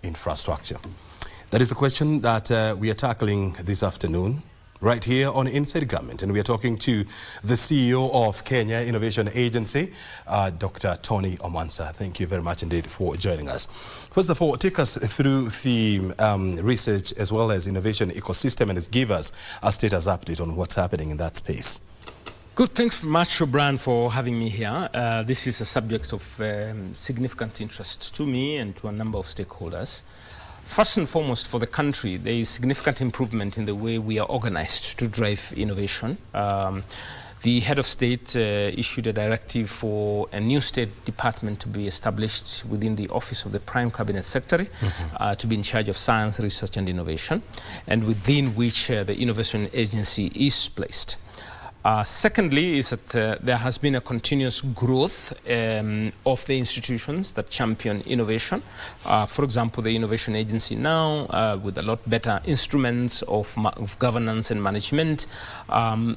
infrastructure? That is a question that we are tackling this afternoon right here on Inside Government, and we are talking to the CEO of Kenya Innovation Agency, Dr. Tony Omansa. Thank you very much indeed for joining us. First of all, take us through the research as well as innovation ecosystem and give us a status update on what's happening in that space. Good, thanks much, Brian, for having me here. This is a subject of significant interest to me and to a number of stakeholders. First and foremost, for the country, there is significant improvement in the way we are organized to drive innovation. The head of state issued a directive for a new state department to be established within the office of the Prime Cabinet Secretary to be in charge of science, research and innovation, and within which the Innovation Agency is placed. Secondly, is that there has been a continuous growth of the institutions that champion innovation. For example, the Innovation Agency now, with a lot better instruments of governance and management,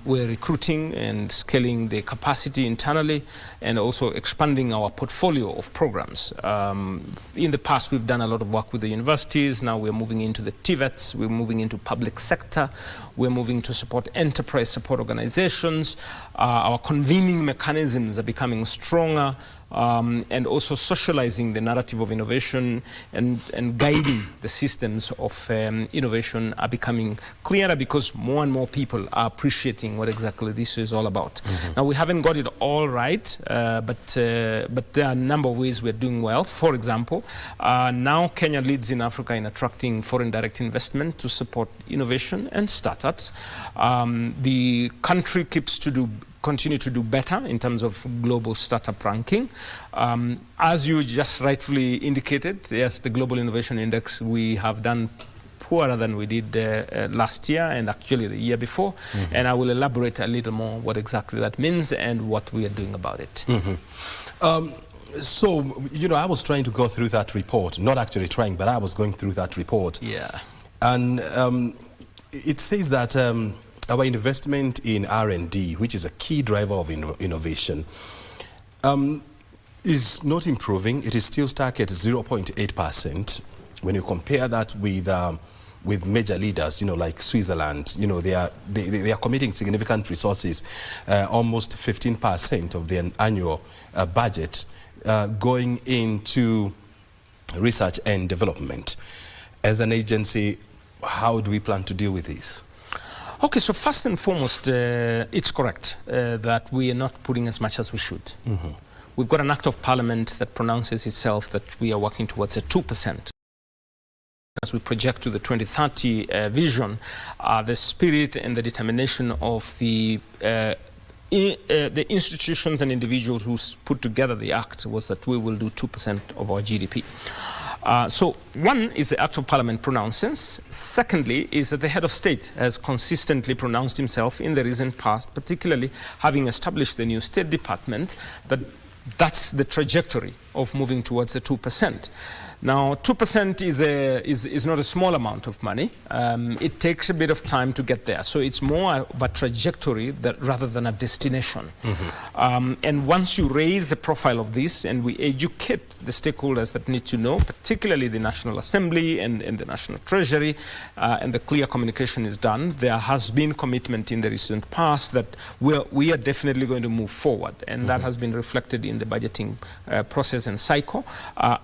we're recruiting and scaling the capacity internally and also expanding our portfolio of programs. In the past, we've done a lot of work with the universities. Now we're moving into the TVETs, we're moving into public sector, we're moving to support enterprise support organizations. Our convening mechanisms are becoming stronger, and also socializing the narrative of innovation and guiding the systems of innovation are becoming clearer because more and more people are appreciating what exactly this is all about. Now, we haven't got it all right, but there are a number of ways we're doing well. For example, now Kenya leads in Africa in attracting foreign direct investment to support innovation and startups. The country keeps to continue to do better in terms of global startup ranking. As you just rightfully indicated, yes, the Global Innovation Index, we have done poorer than we did last year and actually the year before. And I will elaborate a little more what exactly that means and what we are doing about it. So, you know, I was trying to go through that report, not actually trying, but I was going through that report. Yeah. And it says that our investment in R&D, which is a key driver of innovation, is not improving. It is still stuck at 0.8%. When you compare that with major leaders, you know, like Switzerland, you know, they are committing significant resources, almost 15% of their annual budget going into research and development. As an agency, how do we plan to deal with this? Okay, so first and foremost, it's correct that we are not putting as much as we should. We've got an Act of Parliament that pronounces itself that we are working towards a 2%. As we project to the 2030 vision, the spirit and the determination of the institutions and individuals who put together the Act was that we will do 2% of our GDP. So one is the Act of Parliament pronounces. Secondly is that the head of state has consistently pronounced himself in the recent past, particularly having established the new State Department, that that's the trajectory of moving towards the 2%. Now, 2% is not a small amount of money. It takes a bit of time to get there. So it's more of a trajectory rather than a destination. And once you raise the profile of this and we educate the stakeholders that need to know, particularly the National Assembly and the National Treasury, and the clear communication is done, there has been commitment in the recent past that we are definitely going to move forward. And that has been reflected in the budgeting process and cycle.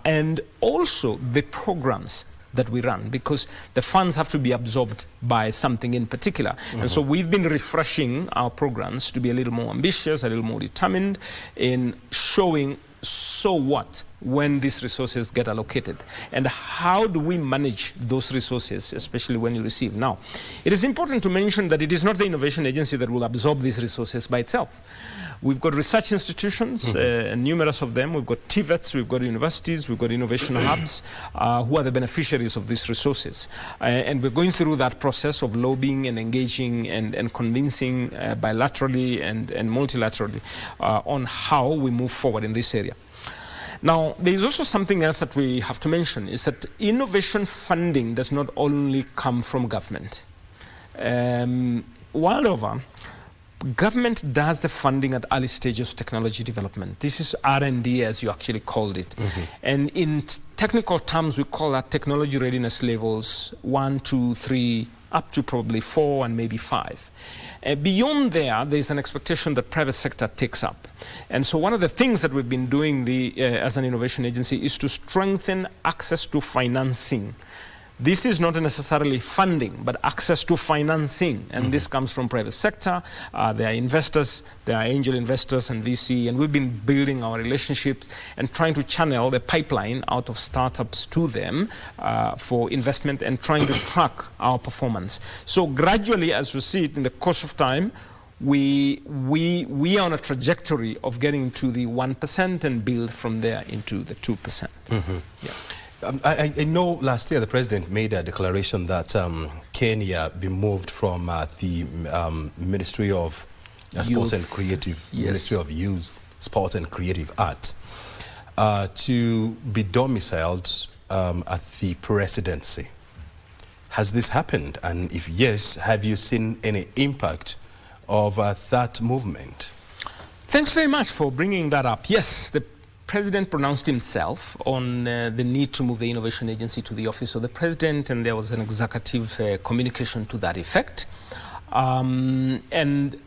And also the programs that we run, because the funds have to be absorbed by something in particular. And so we've been refreshing our programs to be a little more ambitious, a little more determined in showing so what when these resources get allocated and how do we manage those resources, especially when you receive. Now, it is important to mention that it is not the Innovation Agency that will absorb these resources by itself. We've got research institutions, numerous of them. We've got TVETs, we've got universities, we've got innovation hubs who are the beneficiaries of these resources. And we're going through that process of lobbying and engaging and convincing bilaterally and multilaterally on how we move forward in this area. Now, there is also something else that we have to mention, is that innovation funding does not only come from government. World over, government does the funding at early stages of technology development. This is R&D, as you actually called it. And in technical terms, we call that technology readiness levels 1, 2, 3, up to probably 4 and maybe 5. Beyond there's an expectation that private sector takes up. And so one of the things that we've been doing as an innovation agency is to strengthen access to financing. This is not necessarily funding, but access to financing. And this comes from private sector. There are investors, there are angel investors and VC, and we've been building our relationships and trying to channel the pipeline out of startups to them for investment and trying to track our performance. So gradually, as we see it in the course of time, we are on a trajectory of getting to the 1% and build from there into the 2%. Yeah. I know last year the president made a declaration that Kenya be moved from the Ministry of Sports and Creative, Ministry of Youth, Sports and Creative Arts, to be domiciled at the presidency. Has this happened? And if yes, have you seen any impact of that movement? Thanks very much for bringing that up. Yes, the President pronounced himself on the need to move the innovation agency to the office of the president, and there was an executive communication to that effect. And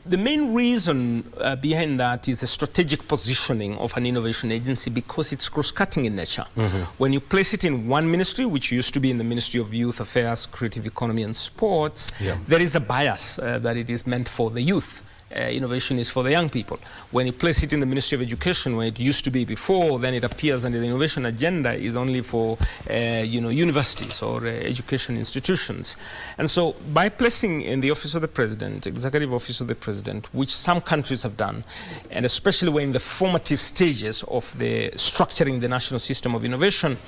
the main reason behind that is the strategic positioning of an innovation agency, because it's cross-cutting in nature. When you place it in one ministry, which used to be in the Ministry of Youth Affairs, Creative Economy and Sports, there is a bias that it is meant for the youth. Innovation is for the young people. When you place it in the Ministry of Education, where it used to be before, then it appears that the innovation agenda is only for universities or education institutions. And so by placing in the Office of the President, Executive Office of the President, which some countries have done, and especially when in the formative stages of the structuring the national system of innovation,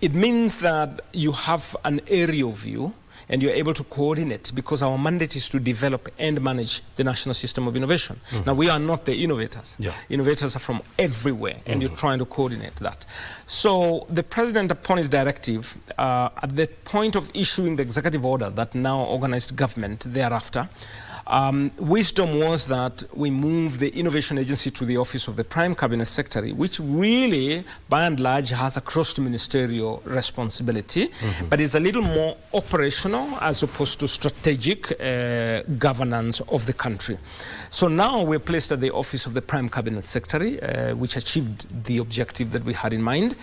it means that you have an aerial view and you're able to coordinate, because our mandate is to develop and manage the national system of innovation. Now, we are not the innovators. Innovators are from everywhere, and you're trying to coordinate that. So the president, upon his directive, at the point of issuing the executive order that now organized government thereafter, wisdom was that we move the innovation agency to the office of the Prime Cabinet Secretary, which really, by and large, has a cross-ministerial responsibility, but is a little more operational as opposed to strategic governance of the country. So now we're placed at the office of the Prime Cabinet Secretary, which achieved the objective that we had in mind,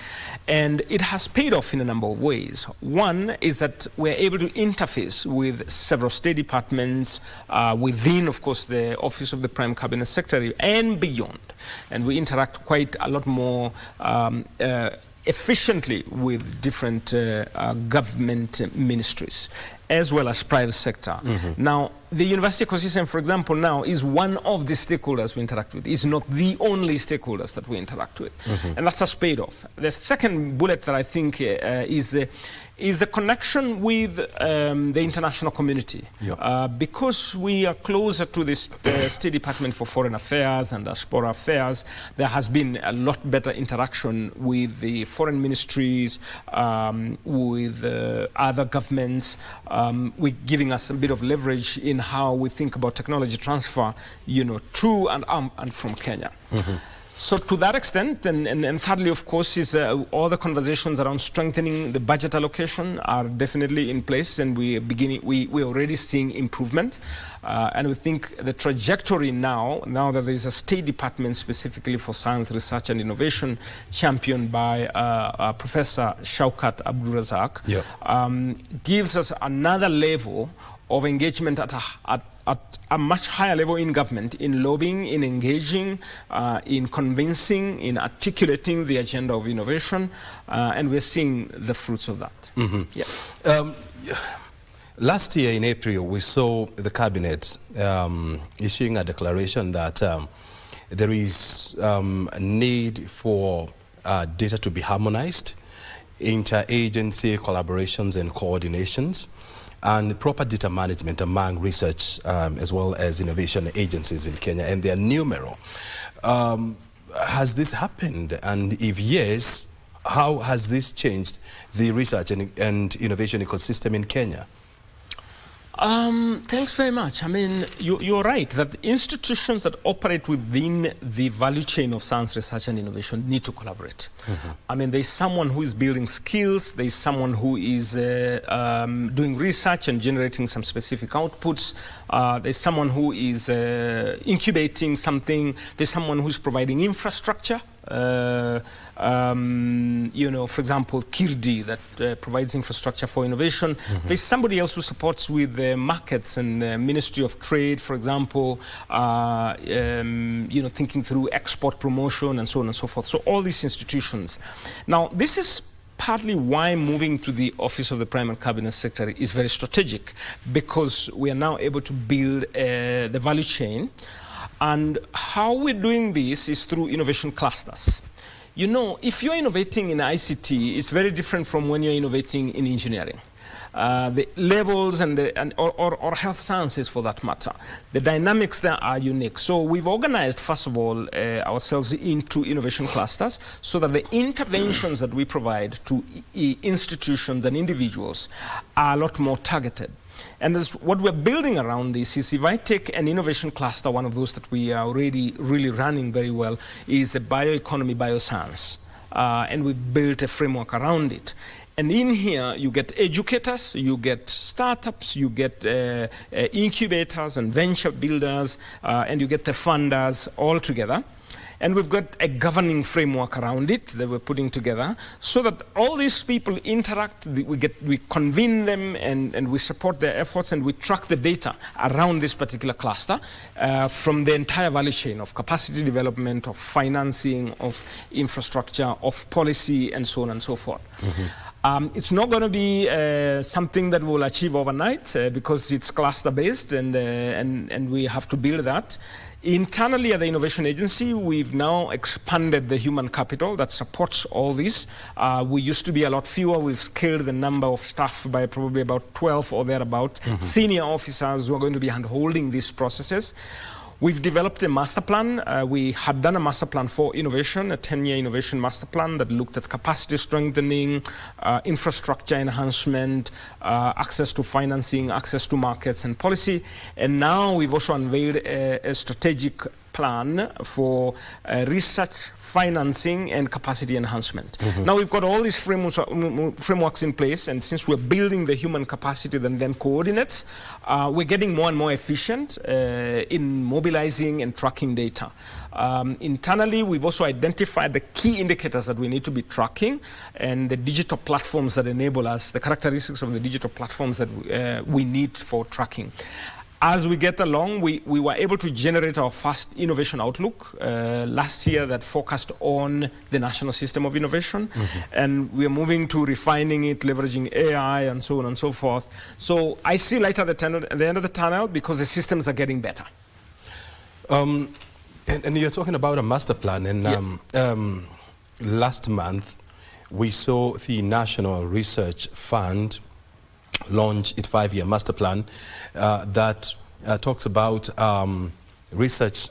and it has paid off in a number of ways. One is that we're able to interface with several state departments, within, of course, the Office of the Prime Cabinet Secretary and beyond. And we interact quite a lot more efficiently with different government ministries, as well as private sector. Now, the university ecosystem, for example, now is one of the stakeholders we interact with. It's not the only stakeholders that we interact with. And that has paid off. The second bullet that I think is a connection with the international community. Because we are closer to the State Department for Foreign Affairs and Diaspora Affairs, there has been a lot better interaction with the foreign ministries, with other governments, with giving us a bit of leverage in how we think about technology transfer, to and from Kenya. So to that extent, and thirdly, of course, is all the conversations around strengthening the budget allocation are definitely in place, and we're already seeing improvement. And we think the trajectory now that there is a State Department specifically for science, research and innovation, championed by Professor Shaukat Abdulrazak, gives us another level of engagement at a much higher level in government, in lobbying, in engaging, in convincing, in articulating the agenda of innovation, and we're seeing the fruits of that. Last year in April, we saw the cabinet issuing a declaration that there is a need for data to be harmonized, interagency collaborations and coordinations, and proper data management among research as well as innovation agencies in Kenya, and they are numerous. Has this happened? And if yes, how has this changed the research and innovation ecosystem in Kenya? Thanks very much. I mean, you're right that institutions that operate within the value chain of science, research, and innovation need to collaborate. I mean, there's someone who is building skills, there's someone who is doing research and generating some specific outputs, there's someone who is incubating something, there's someone who's providing infrastructure. You know, for example, Kirdi that provides infrastructure for innovation. There's somebody else who supports with markets and Ministry of Trade, for example, you know, thinking through export promotion and so on and so forth. So all these institutions. Now, this is partly why moving to the Office of the Prime and Cabinet Secretary is very strategic, because we are now able to build the value chain. And how we're doing this is through innovation clusters. You know, if you're innovating in ICT, it's very different from when you're innovating in engineering. The levels or health sciences, for that matter, the dynamics there are unique. So we've organized, first of all, ourselves into innovation clusters so that the interventions that we provide to institutions and individuals are a lot more targeted. And what we're building around this is, if I take an innovation cluster, one of those that we are already really running very well is the bioeconomy, bioscience. And we've built a framework around it. And in here, you get educators, you get startups, you get incubators and venture builders, and you get the funders all together. And we've got a governing framework around it that we're putting together so that all these people interact, we convene them and we support their efforts and we track the data around this particular cluster from the entire value chain of capacity development, of financing, of infrastructure, of policy, and so on and so forth. It's not going to be something that we'll achieve overnight because it's cluster-based and we have to build that. Internally at the Innovation Agency, we've now expanded the human capital that supports all this. We used to be a lot fewer. We've scaled the number of staff by probably about 12 or thereabout, senior officers who are going to be hand-holding these processes. We've developed a master plan. We had done a master plan for innovation, a 10-year innovation master plan that looked at capacity strengthening, infrastructure enhancement, access to financing, access to markets and policy. And now we've also unveiled a strategic plan for research, financing, and capacity enhancement. Now we've got all these frameworks in place, and since we're building the human capacity that then coordinates, we're getting more and more efficient in mobilizing and tracking data. Internally, we've also identified the key indicators that we need to be tracking and the digital platforms that enable us, the characteristics of the digital platforms that we need for tracking. As we get along, we were able to generate our first innovation outlook last year that focused on the national system of innovation. And we are moving to refining it, leveraging AI and so on and so forth. So I see light at the end of the tunnel because the systems are getting better. And you're talking about a master plan. And last month, we saw the National Research Fund launch its 5-year master plan that talks about research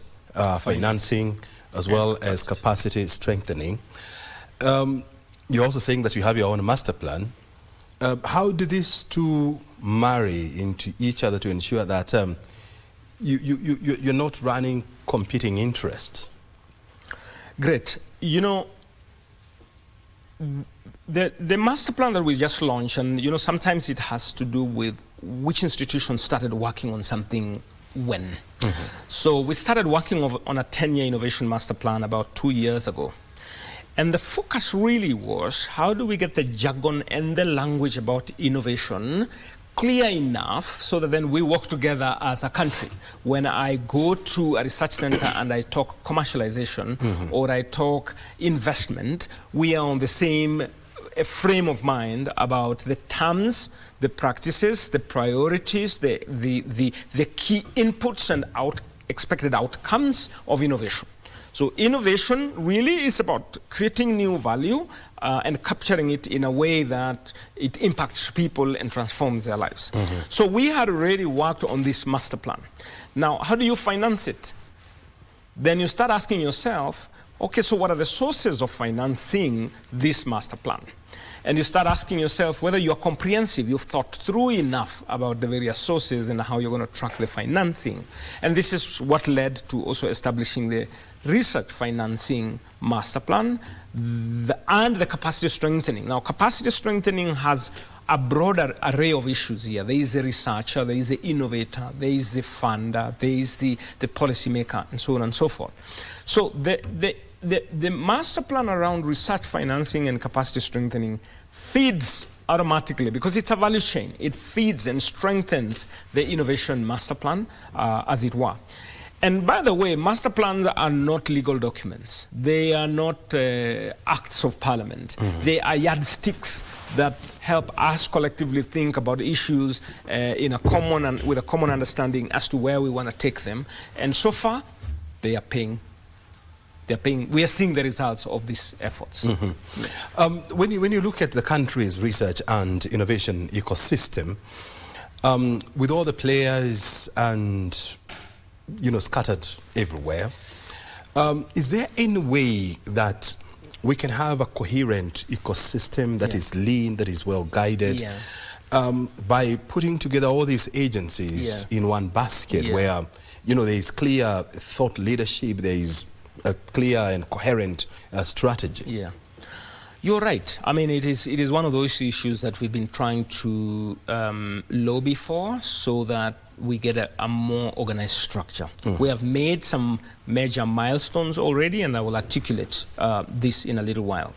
financing as well as capacity strengthening. You're also saying that you have your own master plan. How do these two marry into each other to ensure that you're not running competing interests? Great. You know, the master plan that we just launched, and you know, sometimes it has to do with which institution started working on something when. So we started working on a 10-year innovation master plan about 2 years ago. And the focus really was, how do we get the jargon and the language about innovation clear enough so that then we work together as a country. When I go to a research center and I talk commercialization or I talk investment, we are on the same frame of mind about the terms, the practices, the priorities, the key inputs and expected outcomes of innovation. So innovation really is about creating new value and capturing it in a way that it impacts people and transforms their lives. So we had already worked on this master plan. Now, how do you finance it? Then you start asking yourself, okay, so what are the sources of financing this master plan? And you start asking yourself whether you are comprehensive, you've thought through enough about the various sources and how you're going to track the financing. And this is what led to also establishing the research financing master plan and the capacity strengthening. Now, capacity strengthening has a broader array of issues here. There is a researcher, there is the innovator, there is the funder, there is the policymaker, and so on and so forth. So the master plan around research financing and capacity strengthening feeds automatically, because it's a value chain. It feeds and strengthens the innovation master plan, as it were. And by the way, master plans are not legal documents. They are not acts of parliament. Mm-hmm. They are yardsticks that help us collectively think about issues in a common and with a common understanding as to where we want to take them. And so far, they are paying. We are seeing the results of these efforts. Mm-hmm. When you look at the country's research and innovation ecosystem, with all the players and scattered everywhere, is there any way that we can have a coherent ecosystem that is lean, that is well guided, by putting together all these agencies in one basket where there is clear thought leadership, there is a clear and coherent strategy? Yeah, you're right. I mean, it is one of those issues that we've been trying to lobby for, so that we get a more organized structure. We have made some major milestones already, and I will articulate this in a little while.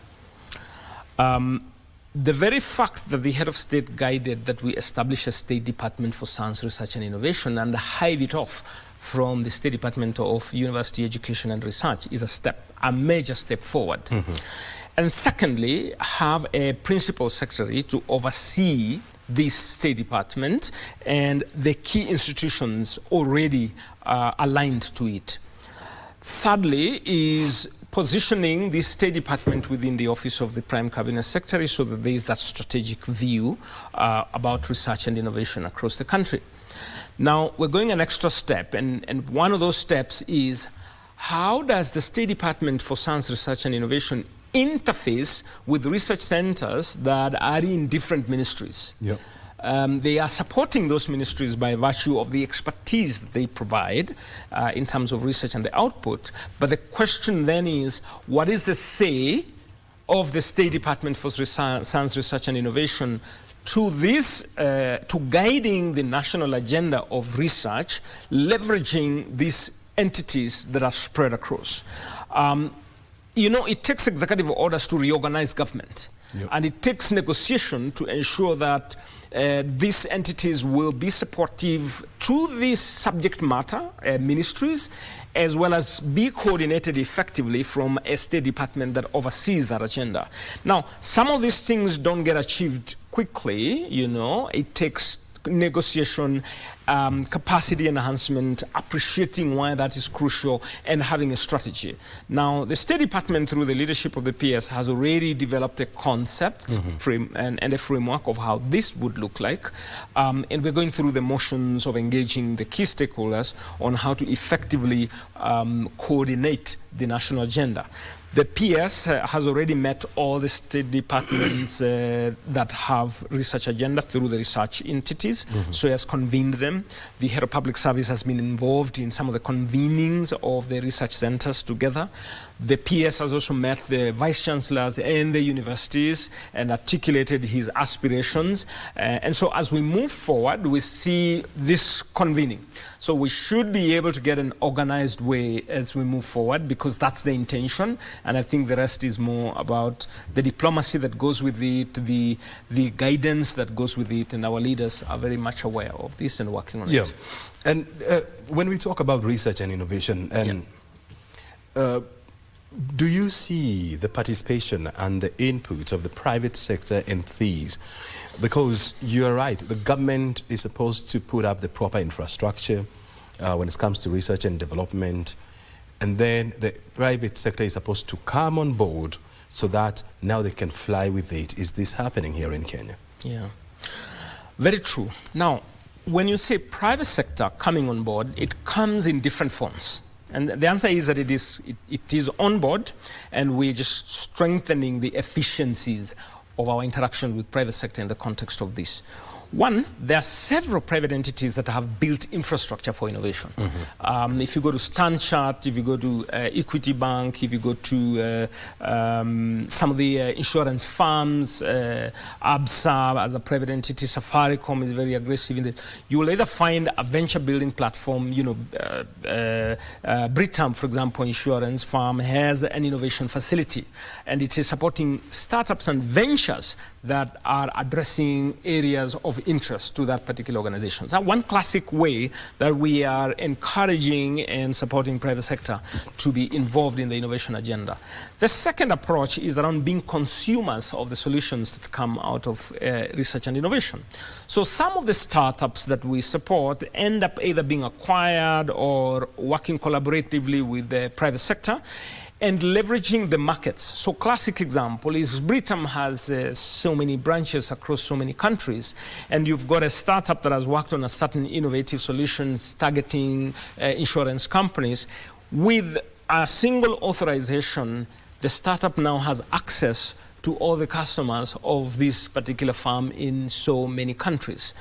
The very fact that the head of state guided that we establish a State Department for Science, Research and Innovation and hive it off from the State Department of University Education and Research is a major step forward. And secondly, have a principal secretary to oversee this State Department and the key institutions already aligned to it. Thirdly is positioning the State Department within the Office of the Prime Cabinet Secretary, so that there is that strategic view about research and innovation across the country. Now, we're going an extra step, and one of those steps is, how does the State Department for Science, Research and Innovation interface with research centers that are in different ministries? Yep. They are supporting those ministries by virtue of the expertise that they provide in terms of research and the output. But the question then is, what is the say of the State Department for Science, Research and Innovation to this, to guiding the national agenda of research, leveraging these entities that are spread across? It takes executive orders to reorganize government. Yep. And it takes negotiation to ensure that these entities will be supportive to this subject matter, ministries, as well as be coordinated effectively from a State Department that oversees that agenda. Now, some of these things don't get achieved quickly, it takes negotiation, capacity enhancement, appreciating why that is crucial, and having a strategy. Now, the State Department, through the leadership of the PS, has already developed a concept and a framework of how this would look like. And we're going through the motions of engaging the key stakeholders on how to effectively coordinate the national agenda. The PS has already met all the State Departments that have research agenda through the research entities, so he has convened them. The Head of Public Service has been involved in some of the convenings of the research centers together. The PS has also met the Vice Chancellors and the universities and articulated his aspirations. And so as we move forward, we see this convening. So we should be able to get an organized way as we move forward, because that's the intention. And I think the rest is more about the diplomacy that goes with it, the guidance that goes with it, and our leaders are very much aware of this and working on it. And when we talk about research and innovation, and do you see the participation and the input of the private sector in these? Because you're right, the government is supposed to put up the proper infrastructure when it comes to research and development, and then the private sector is supposed to come on board so that now they can fly with it. Is this happening here in Kenya? Yeah, very true. Now, when you say private sector coming on board, it comes in different forms. And the answer is that it is on board, and we're just strengthening the efficiencies of our interaction with private sector in the context of this. One, there are several private entities that have built infrastructure for innovation. If you go to Stanchart, if you go to Equity Bank, if you go to some of the insurance firms, ABSA as a private entity, Safaricom is very aggressive in it. You will either find a venture building platform, Britam, for example, insurance firm has an innovation facility, and it is supporting startups and ventures that are addressing areas of interest to that particular organization. So one classic way that we are encouraging and supporting private sector to be involved in the innovation agenda. The second approach is around being consumers of the solutions that come out of research and innovation. So some of the startups that we support end up either being acquired or working collaboratively with the private sector and leveraging the markets. So classic example is Britam has so many branches across so many countries, and you've got a startup that has worked on a certain innovative solutions targeting insurance companies. With a single authorization, the startup now has access to all the customers of this particular firm in so many countries.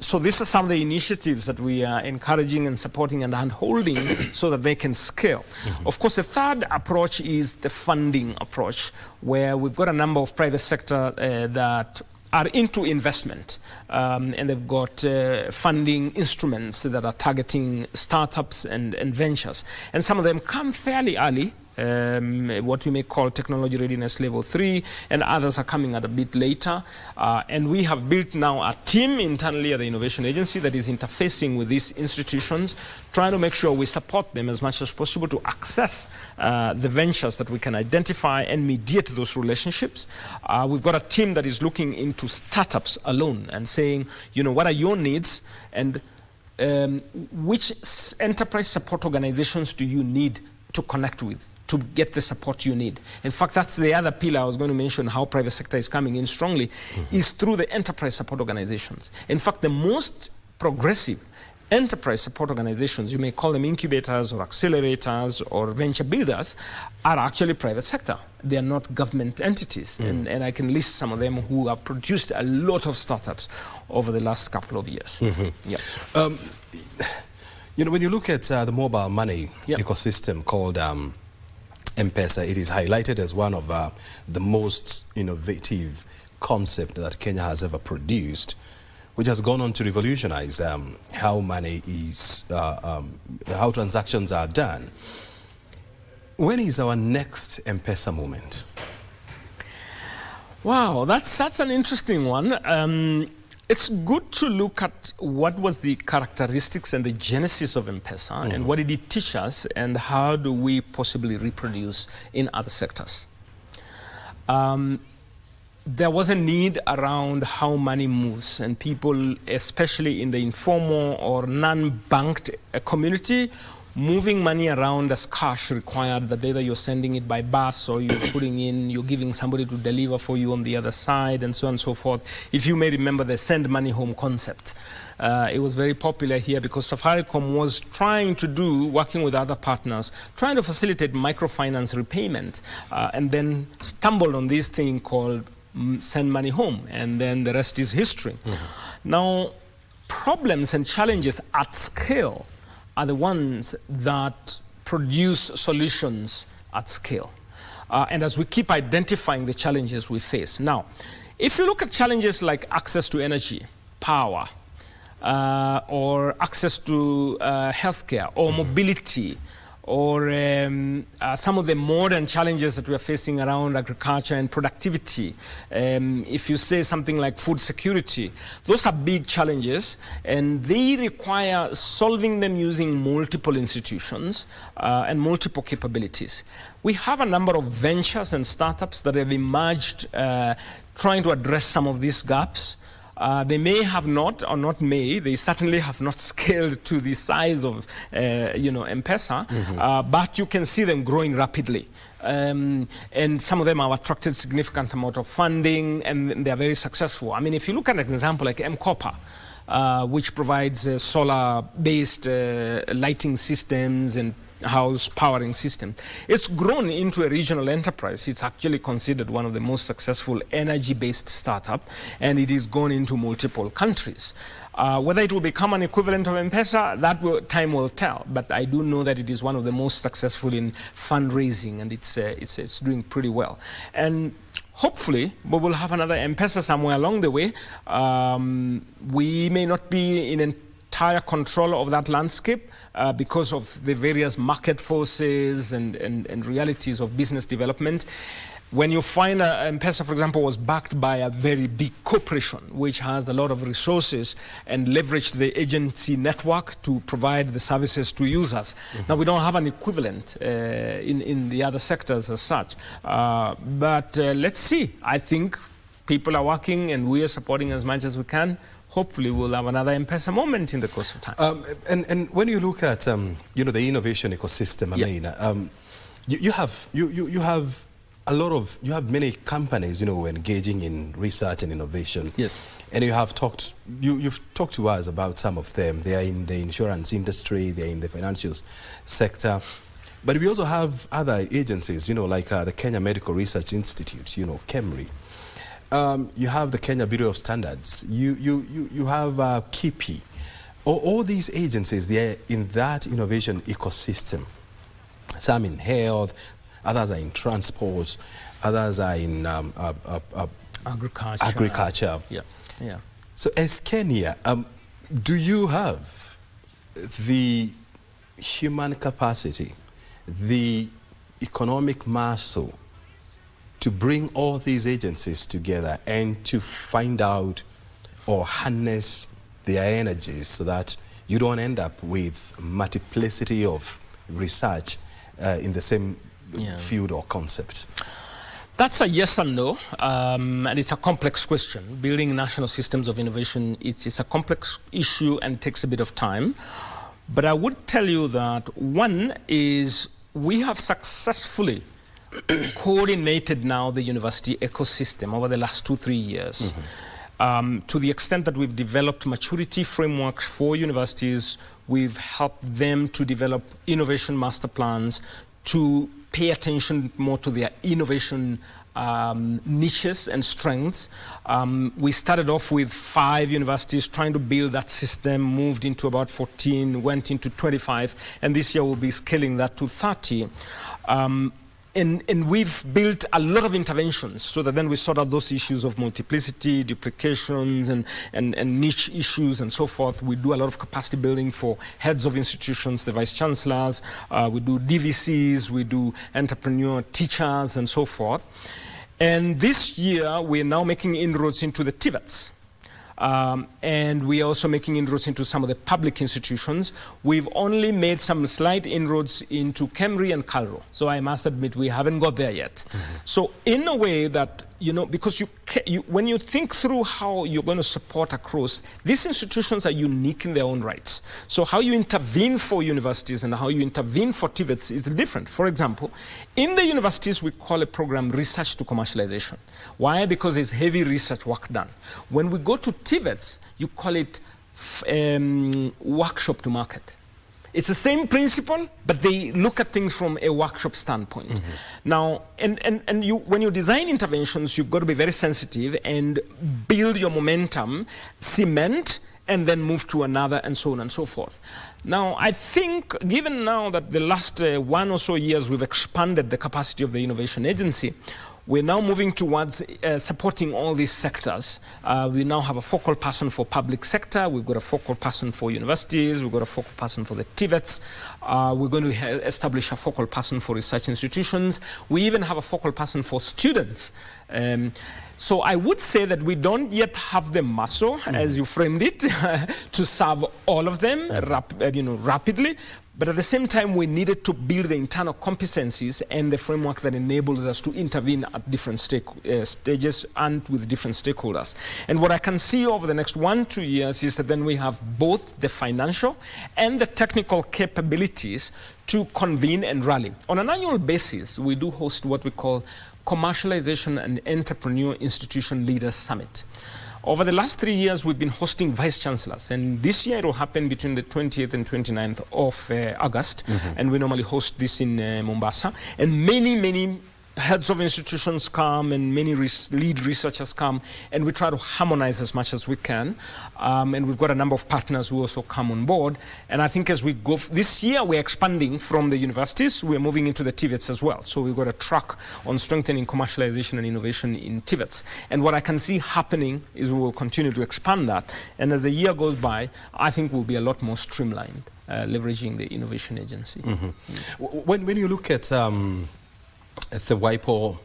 So these are some of the initiatives that we are encouraging and supporting and handholding so that they can scale. Of course, the third approach is the funding approach, where we've got a number of private sector that are into investment, and they've got funding instruments that are targeting startups and ventures. And some of them come fairly early, what we may call technology readiness level 3, and others are coming at a bit later. And we have built now a team internally at the Innovation Agency that is interfacing with these institutions, trying to make sure we support them as much as possible to access the ventures that we can identify and mediate those relationships. We've got a team that is looking into startups alone and saying, what are your needs, and which enterprise support organizations do you need to connect with to get the support you need. In fact, that's the other pillar I was going to mention, how private sector is coming in strongly, is through the enterprise support organizations. In fact, the most progressive enterprise support organizations, you may call them incubators or accelerators or venture builders, are actually private sector. They are not government entities. And I can list some of them who have produced a lot of startups over the last couple of years. Yeah. When you look at the mobile money ecosystem called M-Pesa, it is highlighted as one of the most innovative concepts that Kenya has ever produced, which has gone on to revolutionize how money is, how transactions are done. When is our next M-Pesa moment? Wow, that's an interesting one. It's good to look at what was the characteristics and the genesis of M-Pesa and what did it teach us, and how do we possibly reproduce in other sectors. There was a need around how money moves, and people, especially in the informal or non-banked community, moving money around as cash required that either you're sending it by bus or you're giving somebody to deliver for you on the other side, and so on and so forth. If you may remember the send money home concept, it was very popular here because Safaricom was trying to working with other partners, trying to facilitate microfinance repayment, and then stumbled on this thing called send money home, and then the rest is history. Now, problems and challenges at scale are the ones that produce solutions at scale. And as we keep identifying the challenges we face. Now, if you look at challenges like access to energy, power, or access to healthcare, or mobility, or some of the modern challenges that we are facing around agriculture and productivity. If you say something like food security, those are big challenges, and they require solving them using multiple institutions and multiple capabilities. We have a number of ventures and startups that have emerged trying to address some of these gaps. They may have not, or not may, they certainly have not scaled to the size of, M-Pesa, but you can see them growing rapidly. And some of them have attracted significant amount of funding, and they are very successful. I mean, if you look at an example like M-Copper, which provides solar-based lighting systems and house powering system. It's grown into a regional enterprise. It's actually considered one of the most successful energy-based startup, and it is gone into multiple countries. Whether it will become an equivalent of M-Pesa, time will tell. But I do know that it is one of the most successful in fundraising, and it's doing pretty well. And hopefully, we will have another M-Pesa somewhere along the way. We may not be in entire control of that landscape because of the various market forces and realities of business development. When you find M-Pesa, for example, was backed by a very big corporation, which has a lot of resources and leveraged the agency network to provide the services to users. Now, we don't have an equivalent in the other sectors as such. But let's see. I think people are working and we are supporting as much as we can. Hopefully, we'll have another M-Pesa moment in the course of time. And when you look at the innovation ecosystem, you have you have many companies, engaging in research and innovation. Yes. And you've talked to us about some of them. They are in the insurance industry, they are in the financial sector. But we also have other agencies, like the Kenya Medical Research Institute, KEMRI. You have the Kenya Bureau of Standards. You have KIPI. All these agencies, they are in that innovation ecosystem. Some in health, others are in transport, others are in agriculture. Yeah. So as Kenya, do you have the human capacity, the economic muscle to bring all these agencies together and to find out or harness their energies so that you don't end up with multiplicity of research in the same field or concept? That's a yes and no, and it's a complex question. Building national systems of innovation, it's a complex issue and takes a bit of time. But I would tell you that one is we have successfully coordinated now the university ecosystem over the last 2-3 years. To the extent that we've developed maturity frameworks for universities, we've helped them to develop innovation master plans, to pay attention more to their innovation niches and strengths. We started off with 5 universities trying to build that system, moved into about 14, went into 25, and this year we'll be scaling that to 30. And we've built a lot of interventions so that then we sort out those issues of multiplicity, duplications, and niche issues and so forth. We do a lot of capacity building for heads of institutions, the vice chancellors. We do DVCs, we do entrepreneur teachers and so forth. And this year, we're now making inroads into the TVETs. And we are also making inroads into some of the public institutions. We've only made some slight inroads into KEMRI and Calro. So I must admit we haven't got there yet. So in a way that, because when you think through how you're going to support across, these institutions are unique in their own rights. So how you intervene for universities and how you intervene for TVETs is different. For example, in the universities, we call a program research to commercialization. Why? Because there's heavy research work done. When we go to TVETs, you call it workshop to market. It's the same principle, but they look at things from a workshop standpoint. Now, when you design interventions, you've got to be very sensitive and build your momentum, cement, and then move to another, and so on and so forth. Now, I think, given now that the last 1 or so years we've expanded the capacity of the Innovation Agency, we're now moving towards supporting all these sectors. We now have a focal person for public sector. We've got a focal person for universities. We've got a focal person for the TVETs. We're going to establish a focal person for research institutions. We even have a focal person for students. So I would say that we don't yet have the muscle, as you framed it, to serve all of them rapidly. But at the same time, we needed to build the internal competencies and the framework that enables us to intervene at different stages and with different stakeholders. And what I can see over the next 1-2 years is that then we have both the financial and the technical capabilities to convene and rally. On an annual basis, we do host what we call Commercialization and Entrepreneur Institution Leaders Summit. Over the last 3 years, we've been hosting vice chancellors, and this year it will happen between the 20th and 29th of August, and we normally host this in Mombasa, and many heads of institutions come, and many lead researchers come, and we try to harmonize as much as we can, and we've got a number of partners who also come on board. And I think as we go, this year we're expanding from the universities, we're moving into the TVETs as well. So we've got a track on strengthening commercialization and innovation in TVETs. And what I can see happening is we will continue to expand that, and as the year goes by, I think we'll be a lot more streamlined, leveraging the innovation agency. When you look at the WIPO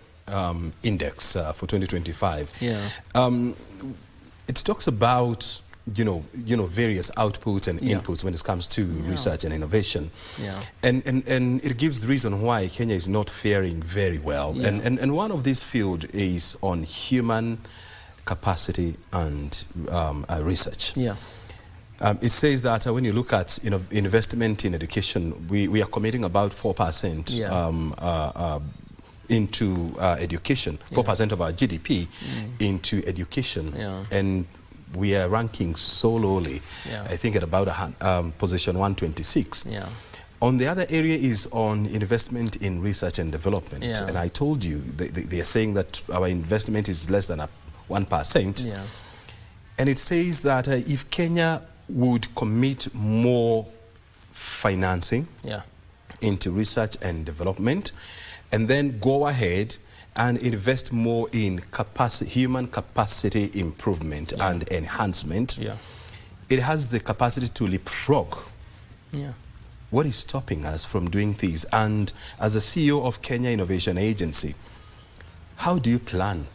index for 2025, it talks about various outputs and inputs when it comes to research and innovation, and it gives the reason why Kenya is not faring very well, and one of these fields is on human capacity and research. It says that when you look at investment in education, we are committing about 4% into education, 4% of our GDP into education, and we are ranking so lowly, I think at about position 126. On the other area is on investment in research and development, and I told you they are saying that our investment is less than 1%, and it says that if Kenya would commit more financing into research and development, and then go ahead and invest more in human capacity improvement and enhancement, it has the capacity to leapfrog. What is stopping us from doing these? And as a CEO of Kenya Innovation Agency, how do you plan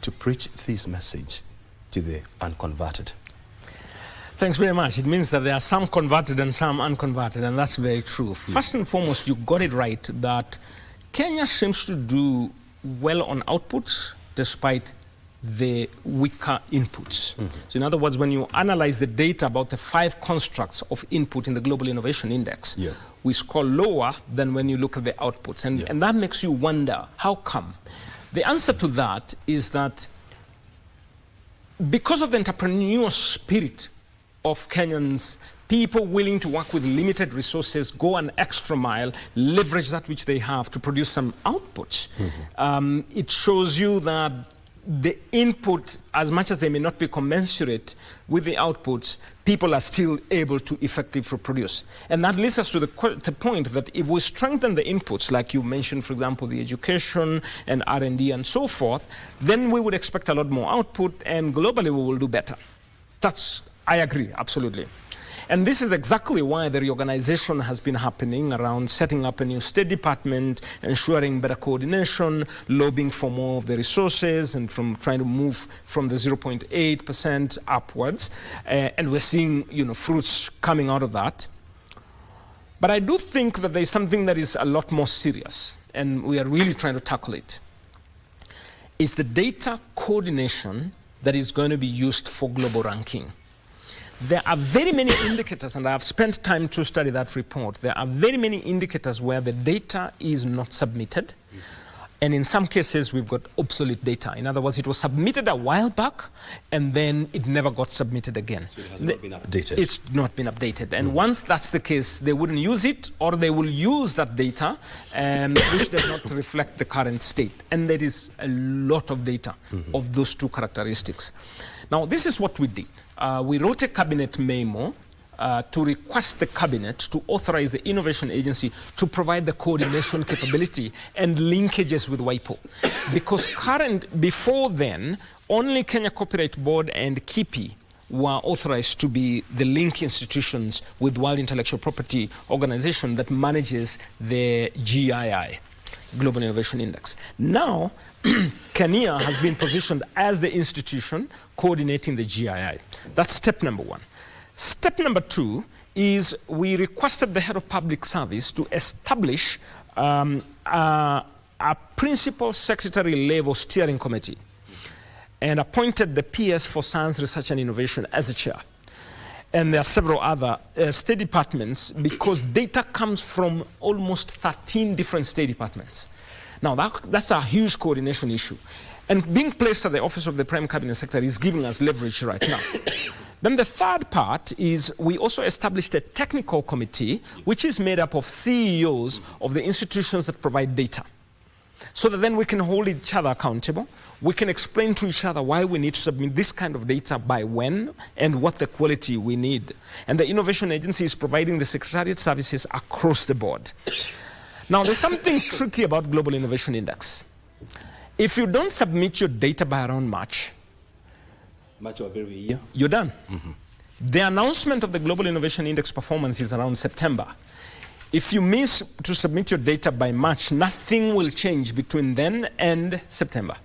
to preach this message to the unconverted? Thanks very much. It means that there are some converted and some unconverted, and that's very true. First and foremost, you got it right that Kenya seems to do well on outputs despite the weaker inputs. So in other words, when you analyze the data about the 5 constructs of input in the Global Innovation Index, we score lower than when you look at the outputs. And that makes you wonder, how come? The answer to that is that because of the entrepreneurial spirit of Kenyans, people willing to work with limited resources, go an extra mile, leverage that which they have to produce some outputs. It shows you that the input, as much as they may not be commensurate with the outputs, people are still able to effectively produce. And that leads us to the point that if we strengthen the inputs, like you mentioned, for example, the education and R&D and so forth, then we would expect a lot more output, and globally we will do better. I agree, absolutely. And this is exactly why the reorganization has been happening around setting up a new State Department, ensuring better coordination, lobbying for more of the resources, and from trying to move from the 0.8% upwards. And we're seeing, fruits coming out of that. But I do think that there's something that is a lot more serious, and we are really trying to tackle it. It's the data coordination that is going to be used for global ranking. There are very many indicators, and I've spent time to study that report. There are very many indicators where the data is not submitted. And in some cases, we've got obsolete data. In other words, it was submitted a while back, and then it never got submitted again. So it has not been updated. It's not been updated. And once that's the case, they wouldn't use it, or they will use that data, which does not reflect the current state. And there is a lot of data of those two characteristics. Now, this is what we did. We wrote a cabinet memo to request the cabinet to authorize the Innovation Agency to provide the coordination capability and linkages with WIPO. Because before then, only Kenya Copyright Board and KIPI were authorized to be the link institutions with World Intellectual Property Organization that manages the GII, Global Innovation Index. Now, Kenya has been positioned as the institution coordinating the GII. That's step number 1. Step number 2 is we requested the head of public service to establish a principal secretary level steering committee and appointed the PS for Science, Research and Innovation as a chair. And there are several other state departments, because data comes from almost 13 different state departments. Now, that's a huge coordination issue. And being placed at the office of the Prime Cabinet Secretary is giving us leverage right now. Then the third part is we also established a technical committee which is made up of CEOs of the institutions that provide data. So that then we can hold each other accountable. We can explain to each other why we need to submit this kind of data by when and what the quality we need. And the Innovation Agency is providing the Secretariat services across the board. Now, there's something tricky about Global Innovation Index. If you don't submit your data by around March of every year, you're done. The announcement of the Global Innovation Index performance is around September. If you miss to submit your data by March, nothing will change between then and September.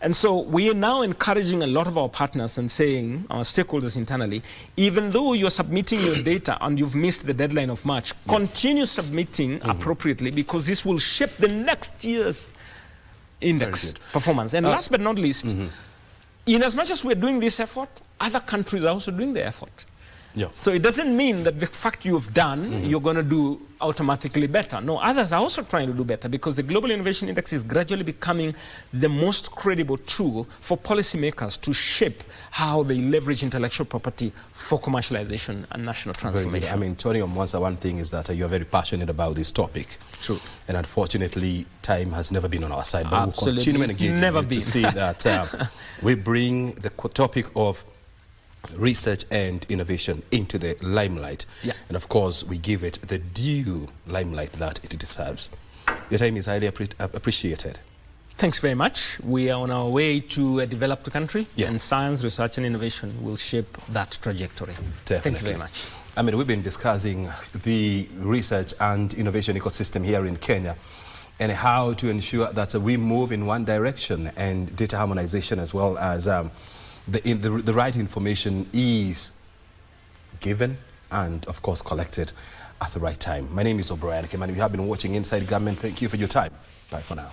And so we are now encouraging a lot of our partners and saying, our stakeholders internally, even though you're submitting your data and you've missed the deadline of March, continue submitting appropriately, because this will shape the next year's index performance. And last but not least, in as much as we're doing this effort, other countries are also doing the effort. So it doesn't mean that the fact you've done, you're going to do automatically better. No, others are also trying to do better, because the Global Innovation Index is gradually becoming the most credible tool for policymakers to shape how they leverage intellectual property for commercialization and national transformation. I mean, Tony Omwansa, one thing is that you're very passionate about this topic. True. And unfortunately, time has never been on our side. But Absolutely. we'll continue engaging to see that we bring the topic of research and innovation into the limelight. And of course, we give it the due limelight that it deserves. Your time is highly appreciated. Thanks very much. We are on our way to a developed country, and science, research and innovation will shape that trajectory. Definitely. Thank you very much. I mean, we've been discussing the research and innovation ecosystem here in Kenya and how to ensure that we move in one direction, and data harmonization, as well as the right information is given and, of course, collected at the right time. My name is O'Brien Kimani. You have been watching Inside Government. Thank you for your time. Bye for now.